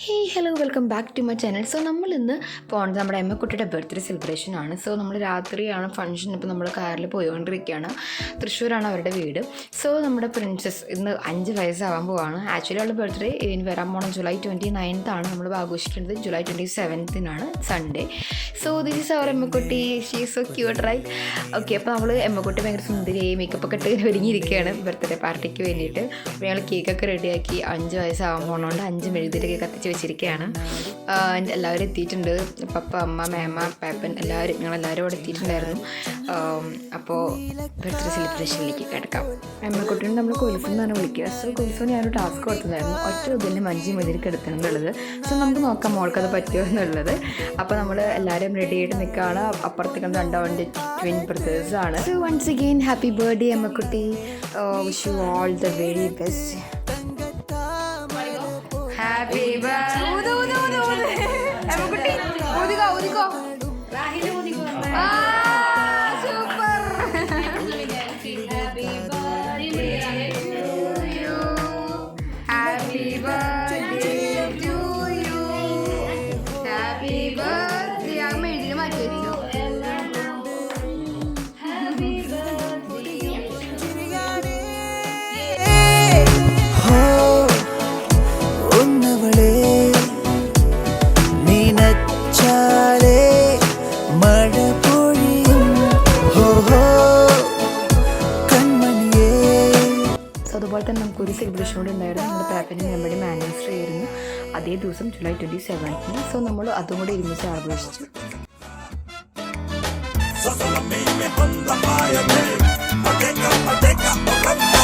Hey hello welcome back to my channel. So നമ്മൾ ഇന്ന് പോകുന്നത് നമ്മുടെ എമ്മക്കുട്ടിയുടെ ബർത്ത്ഡേ സെലിബ്രേഷൻ ആണ്. സോ നമ്മൾ രാത്രിയാണ് ഫംഗ്ഷൻ. ഇപ്പോൾ നമ്മൾ കാറിൽ പോയിക്കൊണ്ടിരിക്കുകയാണ്. തൃശ്ശൂരാണ് അവരുടെ വീട്. സോ നമ്മുടെ പ്രിൻസസ് ഇന്ന് 5 വയസ്സാവാൻ പോവാണ്. ആക്ച്വലി അവളുടെ ബർത്ത്ഡേ ഇനി വരാൻ പോകണം ജൂലൈ 29th ആണ്. നമ്മൾ ആഘോഷിക്കുന്നത് July 27th Sunday. So this is our എമ്മക്കുട്ടി. She is so cute right. Okay, അപ്പോൾ നമ്മൾ എമ്മക്കുട്ടി ഭയങ്കര സുന്ദരിയായി മേക്കപ്പൊക്കെ ഇട്ട് ഒരുങ്ങിയിരിക്കുകയാണ് ബർത്ത്ഡേ പാർട്ടിക്ക് വേണ്ടിയിട്ട്. അപ്പോൾ ഞങ്ങൾ കേക്കൊക്കെ റെഡിയാക്കി 5 വയസ്സാവാൻ പോകണോണ്ട് 5 മെഴുകുതിരിയൊക്കെ കത്തിച്ച് വെച്ചിരിക്കുകയാണ്. എല്ലാവരും എത്തിയിട്ടുണ്ട്. പപ്പ, അമ്മ, മേമ, പാപ്പൻ ഞങ്ങളെല്ലാവരും അവിടെ എത്തിയിട്ടുണ്ടായിരുന്നു. അപ്പോൾ ബർത്ത്ഡേ സെലിബ്രേഷനിലേക്ക് കിടക്കാം. എമ്മക്കുട്ടീനെ നമ്മൾ കൊലുസം എന്നാണ് വിളിക്കുക. സോ കൊലുസിന് ഞാനൊരു ടാസ്ക് കൊടുത്തതായിരുന്നു. ഒറ്റ ഇതിന് മഞ്ചി മതിരിക്ക് എടുത്തണമെന്നുള്ളത്. സോ നമുക്ക് നോക്കാം മോൾക്കത് പറ്റുമോ എന്നുള്ളത്. അപ്പോൾ നമ്മൾ എല്ലാവരും റെഡി ആയിട്ട് നിൽക്കുകയാണ്. അപ്പുറത്തേക്ക് രണ്ടാവൻ്റെ ട്വിൻ ബ്രദേഴ്സാണ്. So once again happy birthday എമ്മക്കുട്ടി. Wish you all the very best. Happy birthday. ഊതിക്കോ. Super. Happy birthday to you. Happy birthday. അമ്മ എഴുതി മാറ്റി വെച്ചോ. അതുപോലെ തന്നെ നമുക്കൊരു സെലിബ്രേഷൻ കൂടി ഉണ്ടായിരുന്നു. നമ്മുടെ പാപ്പൻ്റെ നമ്മുടെ ആനിവേഴ്സറി ആയിരുന്നു അതേ ദിവസം ജൂലൈ 27th. സോ നമ്മൾ അതും കൂടി ഒരുമിച്ച് ആഘോഷിച്ചു. Solo a mí me manda para allá.